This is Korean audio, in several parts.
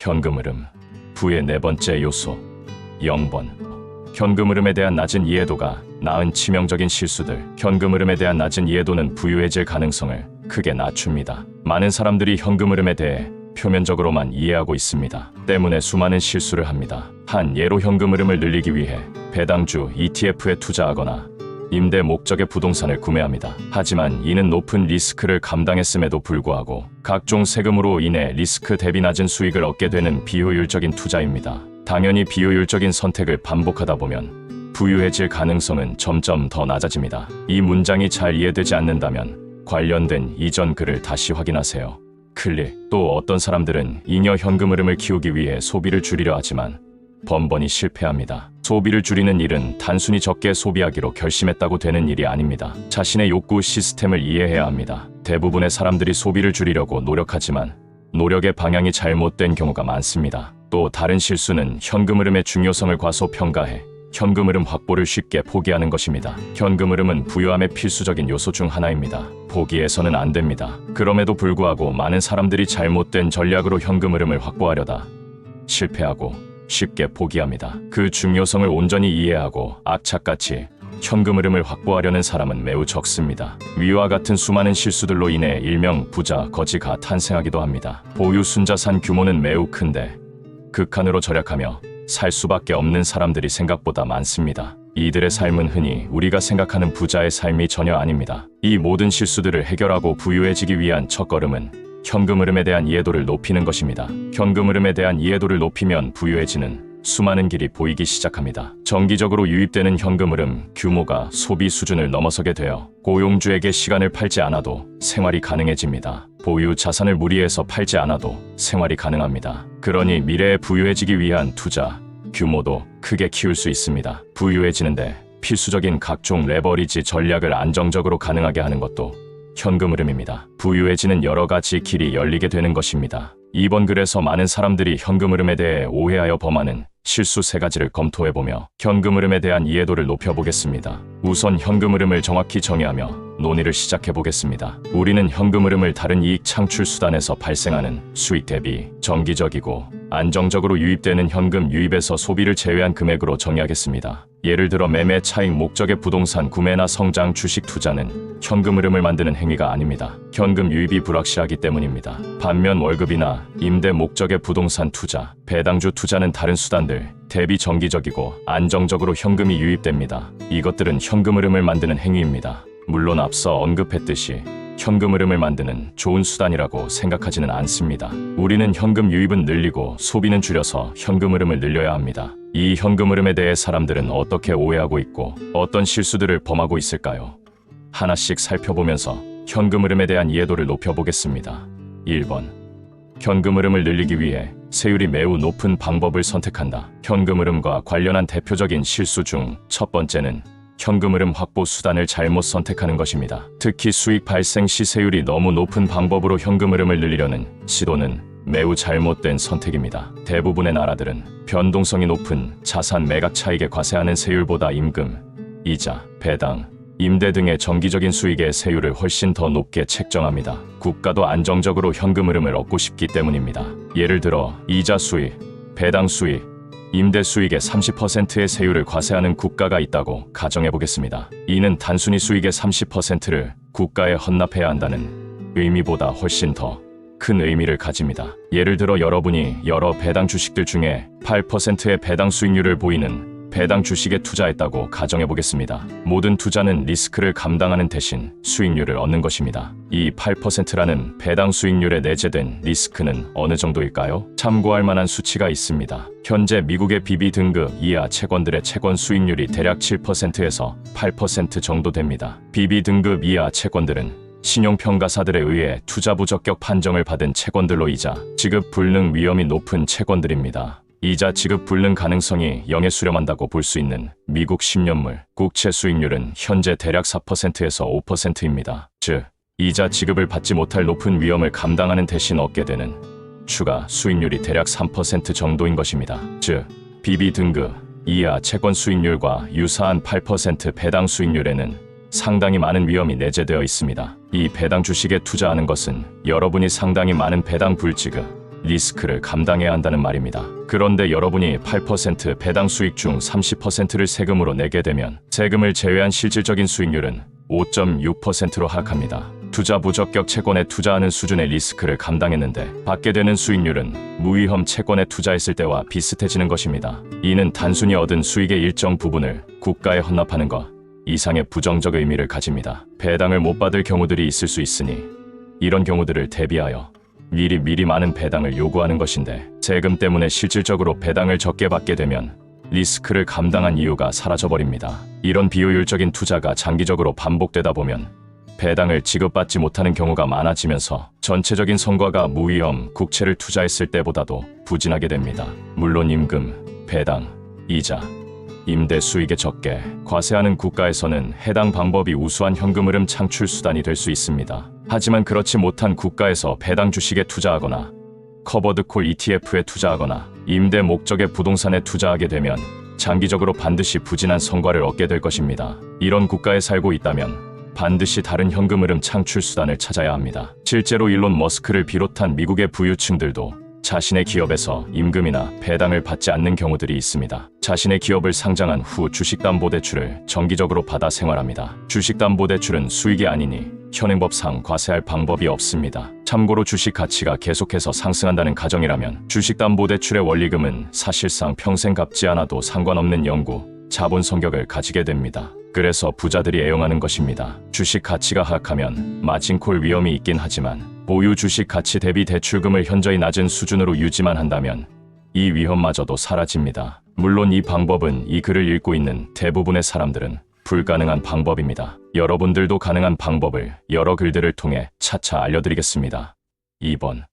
현금 흐름. 부의 네 번째 요소. 0번. 현금 흐름에 대한 낮은 이해도가 낳은 치명적인 실수들. 현금 흐름에 대한 낮은 이해도는 부유해질 가능성을 크게 낮춥니다. 많은 사람들이 현금 흐름에 대해 표면적으로만 이해하고 있습니다. 때문에 수많은 실수를 합니다. 한 예로 현금 흐름을 늘리기 위해 배당주 ETF에 투자하거나 임대 목적의 부동산을 구매합니다. 하지만 이는 높은 리스크를 감당했음에도 불구하고 각종 세금으로 인해 리스크 대비 낮은 수익을 얻게 되는 비효율적인 투자입니다. 당연히 비효율적인 선택을 반복하다 보면 부유해질 가능성은 점점 더 낮아집니다. 이 문장이 잘 이해되지 않는다면 관련된 이전 글을 다시 확인하세요. 클릭. 또 어떤 사람들은 잉여 현금 흐름을 키우기 위해 소비를 줄이려 하지만 번번이 실패합니다. 소비를 줄이는 일은 단순히 적게 소비하기로 결심했다고 되는 일이 아닙니다. 자신의 욕구 시스템을 이해해야 합니다. 대부분의 사람들이 소비를 줄이려고 노력하지만 노력의 방향이 잘못된 경우가 많습니다. 또 다른 실수는 현금 흐름의 중요성을 과소평가해 현금 흐름 확보를 쉽게 포기하는 것입니다. 현금 흐름은 부유함의 필수적인 요소 중 하나입니다. 포기해서는 안 됩니다. 그럼에도 불구하고 많은 사람들이 잘못된 전략으로 현금 흐름을 확보하려다 실패하고 쉽게 포기합니다. 그 중요성을 온전히 이해하고 악착같이 현금 흐름을 확보하려는 사람은 매우 적습니다. 위와 같은 수많은 실수들로 인해 일명 부자, 거지가 탄생하기도 합니다. 보유 순자산 규모는 매우 큰데 극한으로 절약하며 살 수밖에 없는 사람들이 생각보다 많습니다. 이들의 삶은 흔히 우리가 생각하는 부자의 삶이 전혀 아닙니다. 이 모든 실수들을 해결하고 부유해지기 위한 첫걸음은 현금 흐름에 대한 이해도를 높이는 것입니다. 현금 흐름에 대한 이해도를 높이면 부유해지는 수많은 길이 보이기 시작합니다. 정기적으로 유입되는 현금 흐름 규모가 소비 수준을 넘어서게 되어 고용주에게 시간을 팔지 않아도 생활이 가능해집니다. 보유 자산을 무리해서 팔지 않아도 생활이 가능합니다. 그러니 미래에 부유해지기 위한 투자 규모도 크게 키울 수 있습니다. 부유해지는데 필수적인 각종 레버리지 전략을 안정적으로 가능하게 하는 것도 현금 흐름입니다. 부유해지는 여러 가지 길이 열리게 되는 것입니다. 이번 글에서 많은 사람들이 현금 흐름에 대해 오해하여 범하는 실수 3가지를 검토해보며 현금 흐름에 대한 이해도를 높여보겠습니다. 우선 현금 흐름을 정확히 정의하며 논의를 시작해보겠습니다. 우리는 현금 흐름을 다른 이익 창출 수단에서 발생하는 수익 대비 정기적이고 안정적으로 유입되는 현금 유입에서 소비를 제외한 금액으로 정의하겠습니다. 예를 들어 매매 차익 목적의 부동산 구매나 성장 주식 투자는 현금 흐름을 만드는 행위가 아닙니다. 현금 유입이 불확실하기 때문입니다. 반면 월급이나 임대 목적의 부동산 투자, 배당주 투자는 다른 수단들 대비 정기적이고 안정적으로 현금이 유입됩니다. 이것들은 현금 흐름을 만드는 행위입니다. 물론 앞서 언급했듯이 현금 흐름을 만드는 좋은 수단이라고 생각하지는 않습니다. 우리는 현금 유입은 늘리고 소비는 줄여서 현금 흐름을 늘려야 합니다. 이 현금 흐름에 대해 사람들은 어떻게 오해하고 있고 어떤 실수들을 범하고 있을까요? 하나씩 살펴보면서 현금 흐름에 대한 이해도를 높여보겠습니다. 1번. 현금 흐름을 늘리기 위해 세율이 매우 높은 방법을 선택한다. 현금 흐름과 관련한 대표적인 실수 중 첫 번째는 현금 흐름 확보 수단을 잘못 선택하는 것입니다. 특히 수익 발생 시 세율이 너무 높은 방법으로 현금 흐름을 늘리려는 시도는 매우 잘못된 선택입니다. 대부분의 나라들은 변동성이 높은 자산 매각 차익에 과세하는 세율보다 임금, 이자, 배당, 임대 등의 정기적인 수익의 세율을 훨씬 더 높게 책정합니다. 국가도 안정적으로 현금 흐름을 얻고 싶기 때문입니다. 예를 들어 이자 수익, 배당 수익, 임대 수익의 30%의 세율을 과세하는 국가가 있다고 가정해보겠습니다. 이는 단순히 수익의 30%를 국가에 헌납해야 한다는 의미보다 훨씬 더 큰 의미를 가집니다. 예를 들어 여러분이 여러 배당 주식들 중에 8%의 배당 수익률을 보이는 배당 주식에 투자했다고 가정해보겠습니다. 모든 투자는 리스크를 감당하는 대신 수익률을 얻는 것입니다. 이 8%라는 배당 수익률에 내재된 리스크는 어느 정도일까요? 참고할 만한 수치가 있습니다. 현재 미국의 BB 등급 이하 채권들의 채권 수익률이 대략 7%에서 8% 정도 됩니다. BB 등급 이하 채권들은 신용평가사들에 의해 투자 부적격 판정을 받은 채권들로 이자 지급 불능 위험이 높은 채권들입니다. 이자 지급 불능 가능성이 0에 수렴한다고 볼 수 있는 미국 10년물 국채 수익률은 현재 대략 4%에서 5%입니다. 즉, 이자 지급을 받지 못할 높은 위험을 감당하는 대신 얻게 되는 추가 수익률이 대략 3% 정도인 것입니다. 즉, BB 등급 이하 채권 수익률과 유사한 8% 배당 수익률에는 상당히 많은 위험이 내재되어 있습니다. 이 배당 주식에 투자하는 것은 여러분이 상당히 많은 배당 불지급, 리스크를 감당해야 한다는 말입니다. 그런데 여러분이 8% 배당 수익 중 30%를 세금으로 내게 되면 세금을 제외한 실질적인 수익률은 5.6%로 하락합니다. 투자 부적격 채권에 투자하는 수준의 리스크를 감당했는데 받게 되는 수익률은 무위험 채권에 투자했을 때와 비슷해지는 것입니다. 이는 단순히 얻은 수익의 일정 부분을 국가에 헌납하는 것 이상의 부정적 의미를 가집니다. 배당을 못 받을 경우들이 있을 수 있으니 이런 경우들을 대비하여 미리 많은 배당을 요구하는 것인데 세금 때문에 실질적으로 배당을 적게 받게 되면 리스크를 감당한 이유가 사라져버립니다. 이런 비효율적인 투자가 장기적으로 반복되다 보면 배당을 지급받지 못하는 경우가 많아지면서 전체적인 성과가 무위험 국채를 투자했을 때보다도 부진하게 됩니다. 물론 임금, 배당, 이자, 임대 수익에 적게 과세하는 국가에서는 해당 방법이 우수한 현금 흐름 창출 수단이 될 수 있습니다. 하지만 그렇지 못한 국가에서 배당 주식에 투자하거나 커버드 콜 ETF에 투자하거나 임대 목적의 부동산에 투자하게 되면 장기적으로 반드시 부진한 성과를 얻게 될 것입니다. 이런 국가에 살고 있다면 반드시 다른 현금 흐름 창출 수단을 찾아야 합니다. 실제로 일론 머스크를 비롯한 미국의 부유층들도 자신의 기업에서 임금이나 배당을 받지 않는 경우들이 있습니다. 자신의 기업을 상장한 후 주식담보대출을 정기적으로 받아 생활합니다. 주식담보대출은 수익이 아니니 현행법상 과세할 방법이 없습니다. 참고로 주식 가치가 계속해서 상승한다는 가정이라면 주식담보대출의 원리금은 사실상 평생 갚지 않아도 상관없는 영구, 자본 성격을 가지게 됩니다. 그래서 부자들이 애용하는 것입니다. 주식 가치가 하락하면 마진콜 위험이 있긴 하지만 보유 주식 가치 대비 대출금을 현저히 낮은 수준으로 유지만 한다면 이 위험마저도 사라집니다. 물론 이 방법은 이 글을 읽고 있는 대부분의 사람들은 불가능한 방법입니다. 여러분들도 가능한 방법을 여러 글들을 통해 차차 알려드리겠습니다. 2번.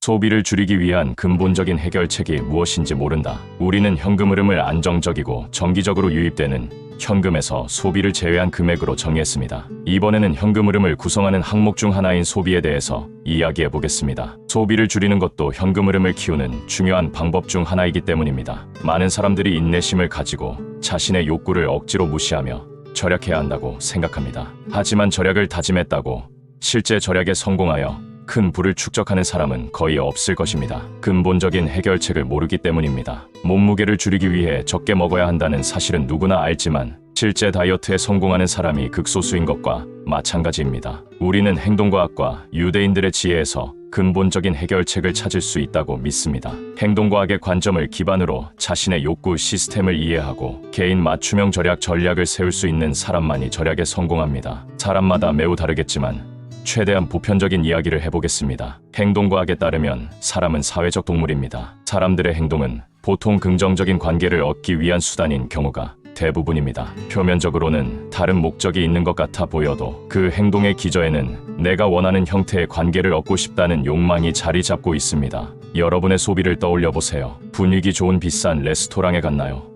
소비를 줄이기 위한 근본적인 해결책이 무엇인지 모른다. 우리는 현금 흐름을 안정적이고 정기적으로 유입되는 현금에서 소비를 제외한 금액으로 정의했습니다. 이번에는 현금 흐름을 구성하는 항목 중 하나인 소비에 대해서 이야기해 보겠습니다. 소비를 줄이는 것도 현금 흐름을 키우는 중요한 방법 중 하나이기 때문입니다. 많은 사람들이 인내심을 가지고 자신의 욕구를 억지로 무시하며 절약해야 한다고 생각합니다. 하지만 절약을 다짐했다고 실제 절약에 성공하여 큰 부를 축적하는 사람은 거의 없을 것입니다. 근본적인 해결책을 모르기 때문입니다. 몸무게를 줄이기 위해 적게 먹어야 한다는 사실은 누구나 알지만 실제 다이어트에 성공하는 사람이 극소수인 것과 마찬가지입니다. 우리는 행동과학과 유대인들의 지혜에서 근본적인 해결책을 찾을 수 있다고 믿습니다. 행동과학의 관점을 기반으로 자신의 욕구 시스템을 이해하고 개인 맞춤형 절약 전략을 세울 수 있는 사람만이 절약에 성공합니다. 사람마다 매우 다르겠지만 최대한 보편적인 이야기를 해보겠습니다. 행동과학에 따르면 사람은 사회적 동물입니다. 사람들의 행동은 보통 긍정적인 관계를 얻기 위한 수단인 경우가 대부분입니다. 표면적으로는 다른 목적이 있는 것 같아 보여도 그 행동의 기저에는 내가 원하는 형태의 관계를 얻고 싶다는 욕망이 자리 잡고 있습니다. 여러분의 소비를 떠올려 보세요. 분위기 좋은 비싼 레스토랑에 갔나요?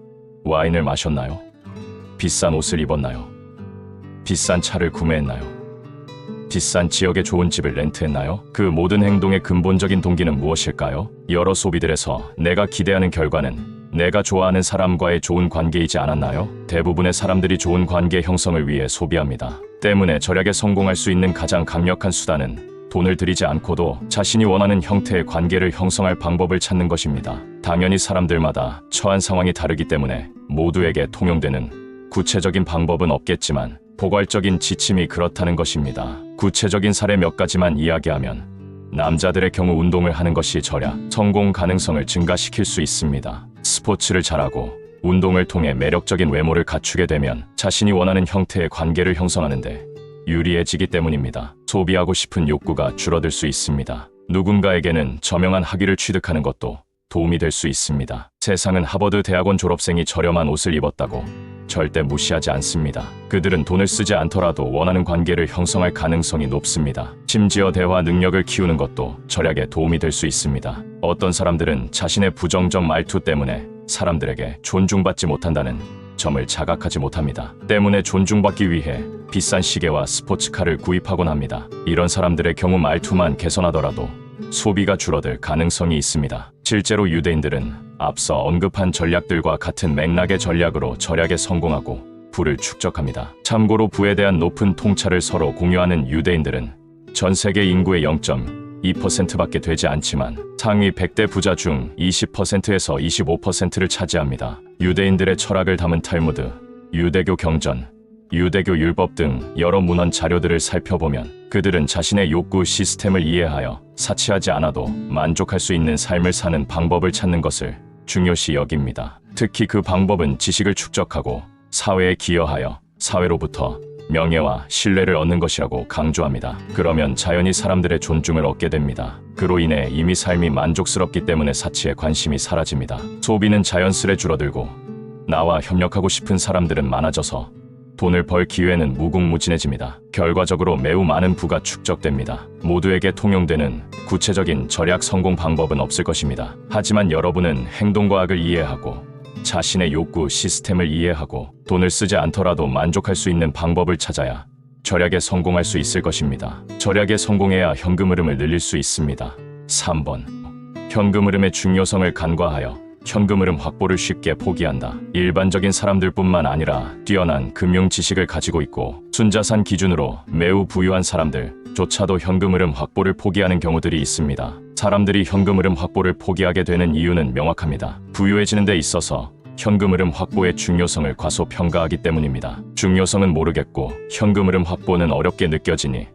와인을 마셨나요? 비싼 옷을 입었나요? 비싼 차를 구매했나요? 비싼 지역의 좋은 집을 렌트했나요? 그 모든 행동의 근본적인 동기는 무엇일까요? 여러 소비들에서 내가 기대하는 결과는 내가 좋아하는 사람과의 좋은 관계이지 않았나요? 대부분의 사람들이 좋은 관계 형성을 위해 소비합니다. 때문에 절약에 성공할 수 있는 가장 강력한 수단은 돈을 들이지 않고도 자신이 원하는 형태의 관계를 형성할 방법을 찾는 것입니다. 당연히 사람들마다 처한 상황이 다르기 때문에 모두에게 통용되는 구체적인 방법은 없겠지만 포괄적인 지침이 그렇다는 것입니다. 구체적인 사례 몇 가지만 이야기하면 남자들의 경우 운동을 하는 것이 절약, 성공 가능성을 증가시킬 수 있습니다. 스포츠를 잘하고 운동을 통해 매력적인 외모를 갖추게 되면 자신이 원하는 형태의 관계를 형성하는데 유리해지기 때문입니다. 소비하고 싶은 욕구가 줄어들 수 있습니다. 누군가에게는 저명한 학위를 취득하는 것도 도움이 될 수 있습니다. 세상은 하버드 대학원 졸업생이 저렴한 옷을 입었다고 절대 무시하지 않습니다. 그들은 돈을 쓰지 않더라도 원하는 관계를 형성할 가능성이 높습니다. 심지어 대화 능력을 키우는 것도 절약에 도움이 될 수 있습니다. 어떤 사람들은 자신의 부정적 말투 때문에 사람들에게 존중받지 못한다는 점을 자각하지 못합니다. 때문에 존중받기 위해 비싼 시계와 스포츠카를 구입하곤 합니다. 이런 사람들의 경우 말투만 개선하더라도 소비가 줄어들 가능성이 있습니다. 실제로 유대인들은 앞서 언급한 전략들과 같은 맥락의 전략으로 절약에 성공하고 부를 축적합니다. 참고로 부에 대한 높은 통찰을 서로 공유하는 유대인들은 전 세계 인구의 2%밖에 되지 않지만 상위 100대 부자 중 20%에서 25%를 차지합니다. 유대인들의 철학을 담은 탈무드, 유대교 경전, 유대교 율법 등 여러 문헌 자료들을 살펴보면 그들은 자신의 욕구 시스템을 이해하여 사치하지 않아도 만족할 수 있는 삶을 사는 방법을 찾는 것을 중요시 여깁니다. 특히 그 방법은 지식을 축적하고 사회에 기여하여 사회로부터 명예와 신뢰를 얻는 것이라고 강조합니다. 그러면 자연히 사람들의 존중을 얻게 됩니다. 그로 인해 이미 삶이 만족스럽기 때문에 사치에 관심이 사라집니다. 소비는 자연스레 줄어들고 나와 협력하고 싶은 사람들은 많아져서 돈을 벌 기회는 무궁무진해집니다. 결과적으로 매우 많은 부가 축적됩니다. 모두에게 통용되는 구체적인 절약 성공 방법은 없을 것입니다. 하지만 여러분은 행동과학을 이해하고 자신의 욕구 시스템을 이해하고 돈을 쓰지 않더라도 만족할 수 있는 방법을 찾아야 절약에 성공할 수 있을 것입니다. 절약에 성공해야 현금 흐름을 늘릴 수 있습니다. 3번. 현금 흐름의 중요성을 간과하여 현금 흐름 확보를 쉽게 포기한다. 일반적인 사람들뿐만 아니라 뛰어난 금융 지식을 가지고 있고 순자산 기준으로 매우 부유한 사람들조차도 현금 흐름 확보를 포기하는 경우들이 있습니다. 사람들이 현금 흐름 확보를 포기하게 되는 이유는 명확합니다. 부유해지는 데 있어서 현금 흐름 확보의 중요성을 과소평가하기 때문입니다. 중요성은 모르겠고 현금 흐름 확보는 어렵게 느껴지니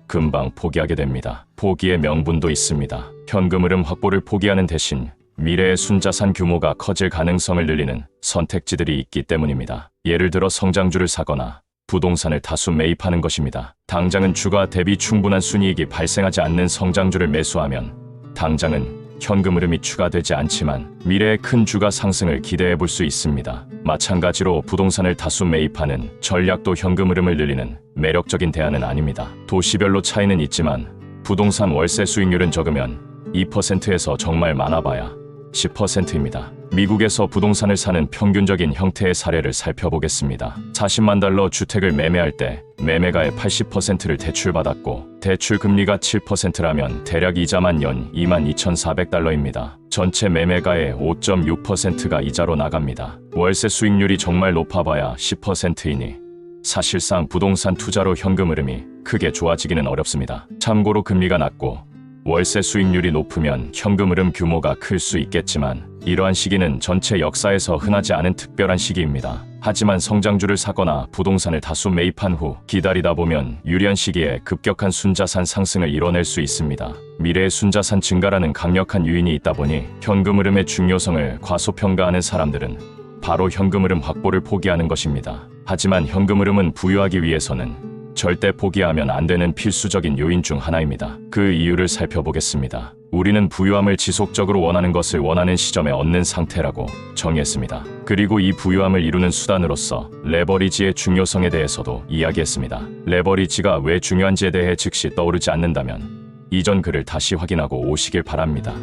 금방 포기하게 됩니다. 포기의 명분도 있습니다. 현금 흐름 확보를 포기하는 대신 미래의 순자산 규모가 커질 가능성을 늘리는 선택지들이 있기 때문입니다. 예를 들어 성장주를 사거나 부동산을 다수 매입하는 것입니다. 당장은 주가 대비 충분한 순이익이 발생하지 않는 성장주를 매수하면 당장은 현금 흐름이 추가되지 않지만 미래의 큰 주가 상승을 기대해 볼 수 있습니다. 마찬가지로 부동산을 다수 매입하는 전략도 현금 흐름을 늘리는 매력적인 대안은 아닙니다. 도시별로 차이는 있지만 부동산 월세 수익률은 적으면 2%에서 정말 많아봐야 10%입니다. 미국에서 부동산을 사는 평균적인 형태의 사례를 살펴보겠습니다. 40만 달러 주택을 매매할 때 매매가의 80%를 대출받았고 대출 금리가 7%라면 대략 이자만 연 22,400달러입니다. 전체 매매가의 5.6%가 이자로 나갑니다. 월세 수익률이 정말 높아봐야 10%이니 사실상 부동산 투자로 현금 흐름이 크게 좋아지기는 어렵습니다. 참고로 금리가 낮고 월세 수익률이 높으면 현금 흐름 규모가 클 수 있겠지만 이러한 시기는 전체 역사에서 흔하지 않은 특별한 시기입니다. 하지만 성장주를 사거나 부동산을 다수 매입한 후 기다리다 보면 유리한 시기에 급격한 순자산 상승을 이뤄낼 수 있습니다. 미래의 순자산 증가라는 강력한 요인이 있다 보니 현금 흐름의 중요성을 과소평가하는 사람들은 바로 현금 흐름 확보를 포기하는 것입니다. 하지만 현금 흐름은 부유하기 위해서는 절대 포기하면 안 되는 필수적인 요인 중 하나입니다. 그 이유를 살펴보겠습니다. 우리는 부유함을 지속적으로 원하는 것을 원하는 시점에 얻는 상태라고 정의했습니다. 그리고 이 부유함을 이루는 수단으로서 레버리지의 중요성에 대해서도 이야기했습니다. 레버리지가 왜 중요한지에 대해 즉시 떠오르지 않는다면 이전 글을 다시 확인하고 오시길 바랍니다.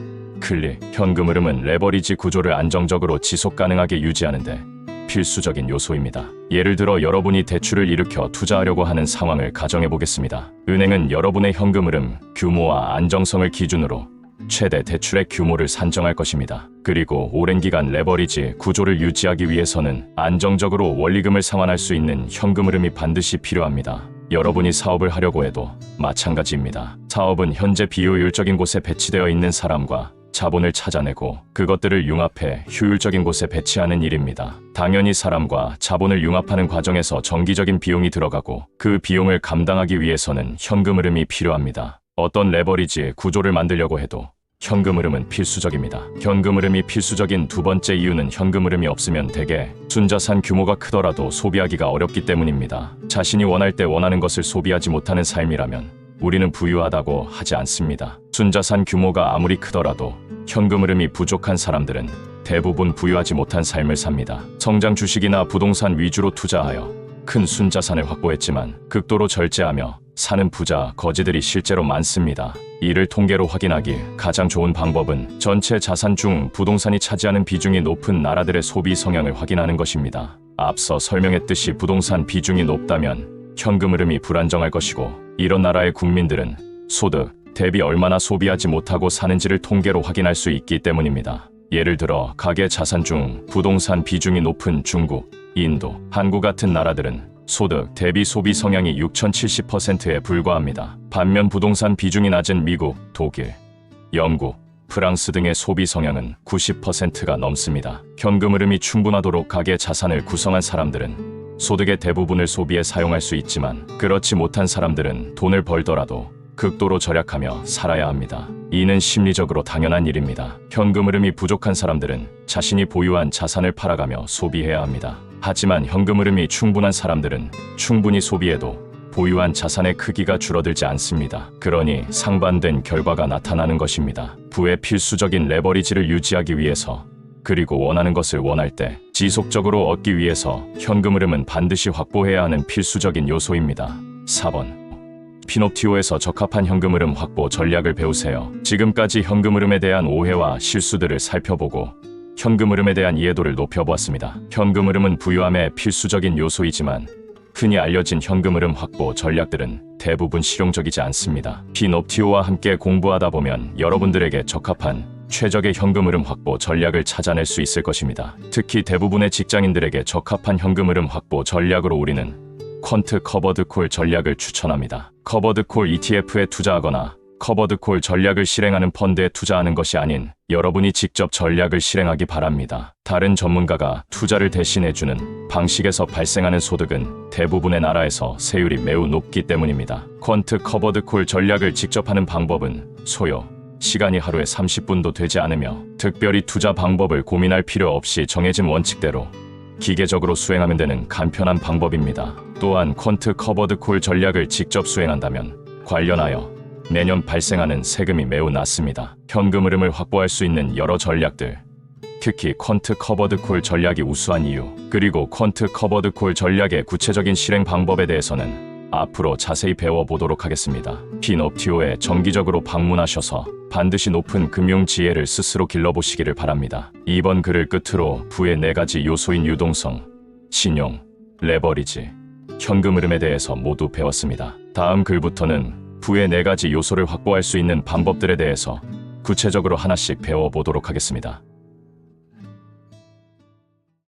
클릭. 현금 흐름은 레버리지 구조를 안정적으로 지속 가능하게 유지하는데 필수적인 요소입니다. 예를 들어 여러분이 대출을 일으켜 투자하려고 하는 상황을 가정해 보겠습니다. 은행은 여러분의 현금 흐름 규모와 안정성을 기준으로 최대 대출의 규모를 산정할 것입니다. 그리고 오랜 기간 레버리지 구조를 유지하기 위해서는 안정적으로 원리금을 상환할 수 있는 현금 흐름이 반드시 필요합니다. 여러분이 사업을 하려고 해도 마찬가지입니다. 사업은 현재 비효율적인 곳에 배치되어 있는 사람과 자본을 찾아내고 그것들을 융합해 효율적인 곳에 배치하는 일입니다. 당연히 사람과 자본을 융합하는 과정에서 정기적인 비용이 들어가고 그 비용을 감당하기 위해서는 현금 흐름이 필요합니다. 어떤 레버리지 구조를 만들려고 해도 현금 흐름은 필수적입니다. 현금 흐름이 필수적인 두 번째 이유는 현금 흐름이 없으면 대개 순자산 규모가 크더라도 소비하기가 어렵기 때문입니다. 자신이 원할 때 원하는 것을 소비하지 못하는 삶이라면 우리는 부유하다고 하지 않습니다. 순자산 규모가 아무리 크더라도 현금 흐름이 부족한 사람들은 대부분 부유하지 못한 삶을 삽니다. 성장 주식이나 부동산 위주로 투자하여 큰 순자산을 확보했지만 극도로 절제하며 사는 부자 거지들이 실제로 많습니다. 이를 통계로 확인하기 가장 좋은 방법은 전체 자산 중 부동산이 차지하는 비중이 높은 나라들의 소비 성향을 확인하는 것입니다. 앞서 설명했듯이 부동산 비중이 높다면 현금 흐름이 불안정할 것이고 이런 나라의 국민들은 소득 대비 얼마나 소비하지 못하고 사는지를 통계로 확인할 수 있기 때문입니다. 예를 들어 가계 자산 중 부동산 비중이 높은 중국, 인도, 한국 같은 나라들은 소득 대비 소비 성향이 6070%에 불과합니다. 반면 부동산 비중이 낮은 미국, 독일, 영국, 프랑스 등의 소비 성향은 90%가 넘습니다. 현금 흐름이 충분하도록 가계 자산을 구성한 사람들은 소득의 대부분을 소비에 사용할 수 있지만 그렇지 못한 사람들은 돈을 벌더라도 극도로 절약하며 살아야 합니다. 이는 심리적으로 당연한 일입니다. 현금 흐름이 부족한 사람들은 자신이 보유한 자산을 팔아가며 소비해야 합니다. 하지만 현금 흐름이 충분한 사람들은 충분히 소비해도 보유한 자산의 크기가 줄어들지 않습니다. 그러니 상반된 결과가 나타나는 것입니다. 부의 필수적인 레버리지를 유지하기 위해서 그리고 원하는 것을 원할 때 지속적으로 얻기 위해서 현금 흐름은 반드시 확보해야 하는 필수적인 요소입니다. 4번. 피노티오에서 적합한 현금 흐름 확보 전략을 배우세요. 지금까지 현금 흐름에 대한 오해와 실수들을 살펴보고 현금 흐름에 대한 이해도를 높여보았습니다. 현금 흐름은 부유함의 필수적인 요소이지만 흔히 알려진 현금 흐름 확보 전략들은 대부분 실용적이지 않습니다. 피노티오와 함께 공부하다 보면 여러분들에게 적합한 최적의 현금 흐름 확보 전략을 찾아낼 수 있을 것입니다. 특히 대부분의 직장인들에게 적합한 현금 흐름 확보 전략으로 우리는 퀀트 커버드콜 전략을 추천합니다. 커버드콜 ETF에 투자하거나 커버드콜 전략을 실행하는 펀드에 투자하는 것이 아닌 여러분이 직접 전략을 실행하기 바랍니다. 다른 전문가가 투자를 대신해주는 방식에서 발생하는 소득은 대부분의 나라에서 세율이 매우 높기 때문입니다. 퀀트 커버드콜 전략을 직접 하는 방법은 소요, 시간이 하루에 30분도 되지 않으며 특별히 투자 방법을 고민할 필요 없이 정해진 원칙대로 기계적으로 수행하면 되는 간편한 방법입니다. 또한 퀀트 커버드콜 전략을 직접 수행한다면 관련하여 매년 발생하는 세금이 매우 낮습니다. 현금 흐름을 확보할 수 있는 여러 전략들, 특히 퀀트 커버드콜 전략이 우수한 이유, 그리고 퀀트 커버드콜 전략의 구체적인 실행 방법에 대해서는 앞으로 자세히 배워보도록 하겠습니다. 피노티오에 정기적으로 방문하셔서 반드시 높은 금융 지혜를 스스로 길러보시기를 바랍니다. 이번 글을 끝으로 부의 4가지 요소인 유동성, 신용, 레버리지, 현금 흐름에 대해서 모두 배웠습니다. 다음 글부터는 부의 4가지 요소를 확보할 수 있는 방법들에 대해서 구체적으로 하나씩 배워보도록 하겠습니다.